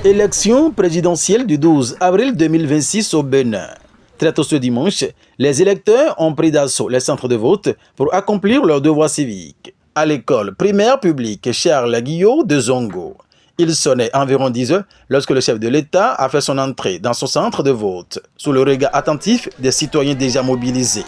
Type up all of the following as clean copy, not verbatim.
Élection présidentielle du 12 avril 2026 au Bénin. Très tôt ce dimanche, les électeurs ont pris d'assaut les centres de vote pour accomplir leurs devoirs civiques. À l'école primaire publique Charles Guillot de Zongo, il sonnait environ 10 heures lorsque le chef de l'État a fait son entrée dans son centre de vote, sous le regard attentif des citoyens déjà mobilisés.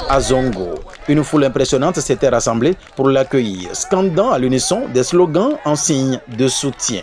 À Zongo, une foule impressionnante s'était rassemblée pour l'accueillir, scandant à l'unisson des slogans en signe de soutien.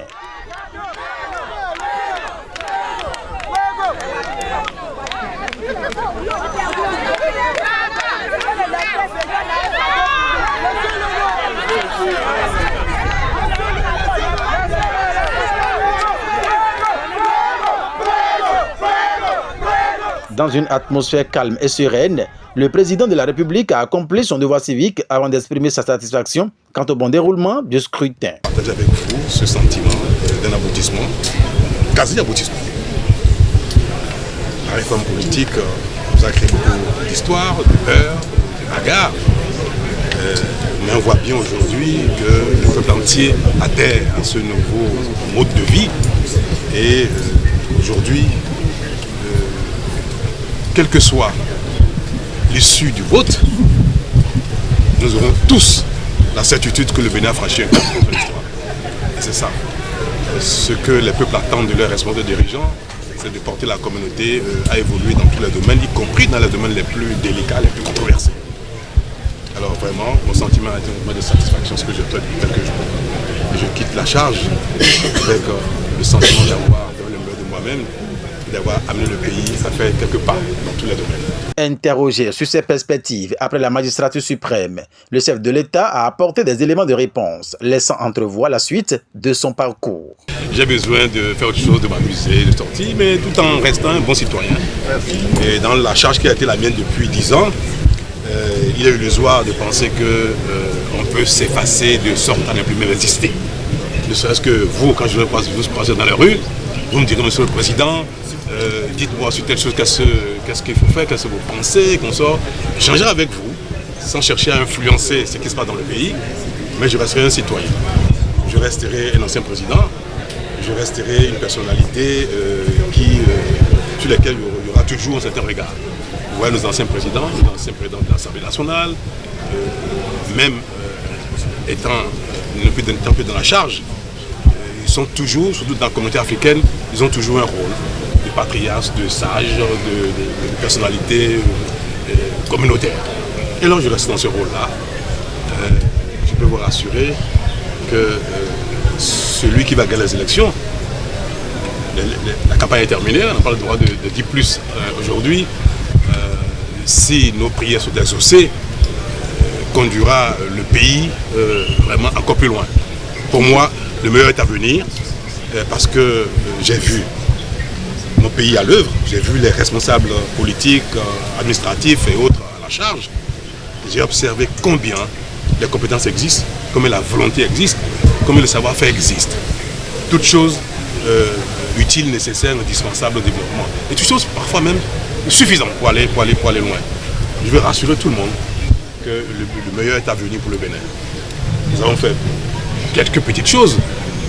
Dans une atmosphère calme et sereine, le président de la République a accompli son devoir civique avant d'exprimer sa satisfaction quant au bon déroulement du scrutin. Je partage avec vous ce sentiment d'un aboutissement, quasi aboutissement. La réforme politique nous a créé beaucoup d'histoires, de peur, de bagarres. Mais on voit bien aujourd'hui que le peuple entier adhère à ce nouveau mode de vie. Et aujourd'hui, quelle que soit l'issue du vote, nous aurons tous la certitude que le Bénin a franchi un cap dans l'histoire. Et c'est ça. Ce que les peuples attendent de leurs responsables dirigeants, c'est de porter la communauté à évoluer dans tous les domaines, y compris dans les domaines les plus délicats, les plus controversés. Alors vraiment, mon sentiment est un moment de satisfaction, ce que je traite depuis quelques jours. Et je quitte la charge avec le sentiment d'avoir le meilleur de moi-même, d'avoir amené le pays à faire quelques pas dans tous les domaines. Interrogé sur ses perspectives après la magistrature suprême, le chef de l'État a apporté des éléments de réponse, laissant entrevoir la suite de son parcours. J'ai besoin de faire autre chose, de m'amuser, de sortir, mais tout en restant un bon citoyen. Et dans la charge qui a été la mienne depuis 10 ans, il est illusoire de penser qu'on peut s'effacer de sorte à ne plus même exister. Ne serait-ce que vous, quand je vous croise dans la rue, vous me direz, monsieur le président, dites-moi sur telle chose, qu'est-ce qu'il faut faire, qu'est-ce que vous pensez, qu'on sort. J'échangerai avec vous, sans chercher à influencer ce qui se passe dans le pays, mais je resterai un citoyen. Je resterai un ancien président, je resterai une personnalité sur laquelle il y aura toujours un certain regard. Vous voyez nos anciens présidents de l'Assemblée nationale, même n'étant plus dans la charge, ils sont toujours, surtout dans la communauté africaine, ils ont toujours un rôle de patriarche, de sage, de personnalité communautaire. Et là, je reste dans ce rôle-là. Je peux vous rassurer que celui qui va gagner les élections, la campagne est terminée, on n'a pas le droit de dire plus aujourd'hui. Si nos prières sont exaucées, conduira le pays vraiment encore plus loin. Pour moi, le meilleur est à venir parce que j'ai vu mon pays à l'œuvre, j'ai vu les responsables politiques, administratifs et autres à la charge. J'ai observé combien les compétences existent, combien la volonté existe, combien le savoir-faire existe. Toutes choses utiles, nécessaires, indispensables au développement. Et toutes choses parfois même suffisantes pour aller loin. Je veux rassurer tout le monde que le meilleur est à venir pour le Bénin. Nous avons fait quelques petites choses,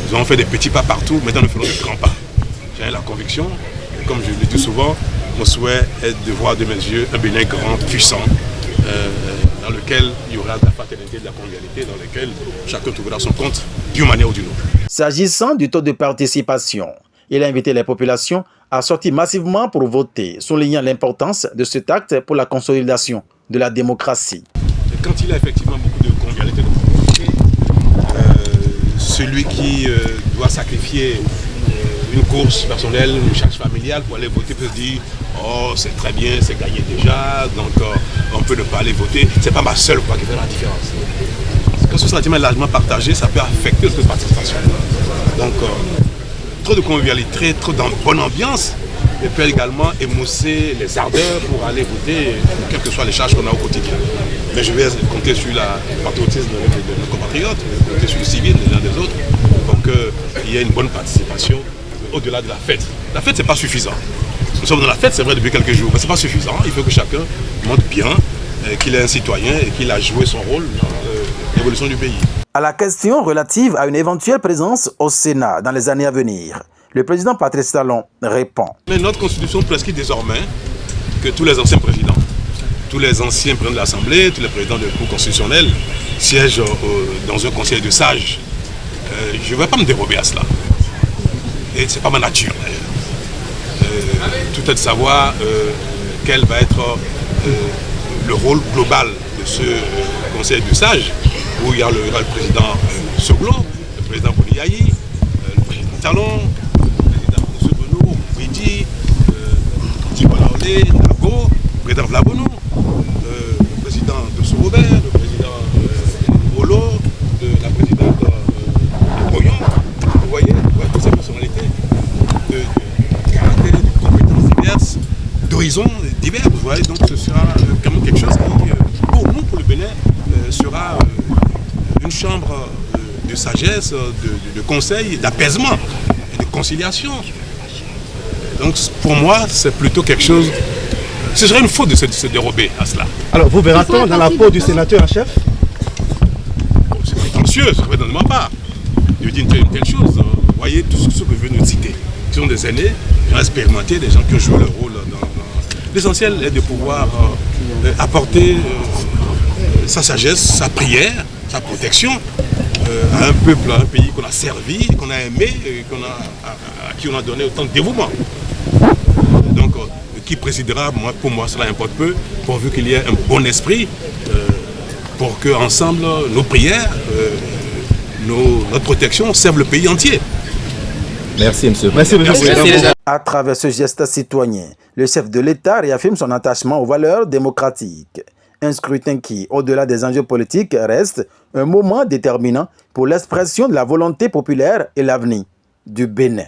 nous avons fait des petits pas partout, maintenant nous faisons de grands pas. J'ai la conviction, et comme je le dis souvent, mon souhait est de voir de mes yeux un Bénin grand, puissant, dans lequel il y aura de la fraternité, de la convivialité, dans lequel chacun trouvera son compte d'une manière ou d'une autre. S'agissant du taux de participation, il a invité les populations à sortir massivement pour voter, soulignant l'importance de cet acte pour la consolidation de la démocratie. Et quand il y a effectivement beaucoup de convivialité, celui qui doit sacrifier une course personnelle, une charge familiale pour aller voter peut se dire « Oh, c'est très bien, c'est gagné déjà, donc on peut ne pas aller voter. » C'est pas ma seule voix qui fait la différence. Quand ce sentiment est largement partagé, ça peut affecter notre participation. Donc, trop de convivialité, trop de bonne ambiance, et peut également émousser les ardeurs pour aller voter, quelles que soient les charges qu'on a au quotidien. Mais je vais compter sur la patriotisme de nos compatriotes, compter sur le civil des uns des autres, pour qu'il y ait une bonne participation au-delà de la fête. La fête, ce n'est pas suffisant. Nous sommes dans la fête, c'est vrai, depuis quelques jours, mais ce n'est pas suffisant. Il faut que chacun montre bien qu'il est un citoyen et qu'il a joué son rôle dans l'évolution du pays. À la question relative à une éventuelle présence au Sénat dans les années à venir, le président Patrice Talon répond. Mais notre constitution prescrit désormais que tous les anciens présidents, tous les anciens présidents de l'Assemblée, tous les présidents de la Cour constitutionnelle siègent dans un conseil de sages. Je ne vais pas me dérober à cela. Et ce n'est pas ma nature d'ailleurs. Tout est de savoir quel va être le rôle global de ce conseil de sages, où il y a le président Soglo, le président Boniaï, le président Talon, le président Soubenou, Ouidi, Dibolaolé, Nago, le président Vlabonou, le président Dosso Robert, le président Olo, la présidente Boyon. Vous voyez, toutes ces personnalités de caractères, de compétences diverses, d'horizons divers. Vous voyez, donc ce sera quand même quelque chose qui, pour nous, pour le Bénin, sera une chambre de sagesse, de conseil, d'apaisement et de conciliation. Donc pour moi, c'est plutôt quelque chose... Ce serait une faute de se dérober à cela. Alors vous verra-t-on dans la peau du sénateur en chef? C'est prétentieux, c'est prétentieux de ma part. Je dis une telle chose. Vous voyez, tout ce que je viens de citer, qui sont des aînés, des gens expérimentés, des gens qui ont joué leur rôle dans... L'essentiel est de pouvoir apporter sa sagesse, sa prière, sa protection à un peuple, à un pays qu'on a servi, qu'on a aimé, à qui on a donné autant de dévouement. Donc, qui présidera, pour moi, cela importe peu, pourvu qu'il y ait un bon esprit, pour que ensemble nos prières, notre protection servent le pays entier. Merci, monsieur. Merci, monsieur. À travers ce geste citoyen, le chef de l'État réaffirme son attachement aux valeurs démocratiques. Un scrutin qui, au-delà des enjeux politiques, reste un moment déterminant pour l'expression de la volonté populaire et l'avenir du Bénin.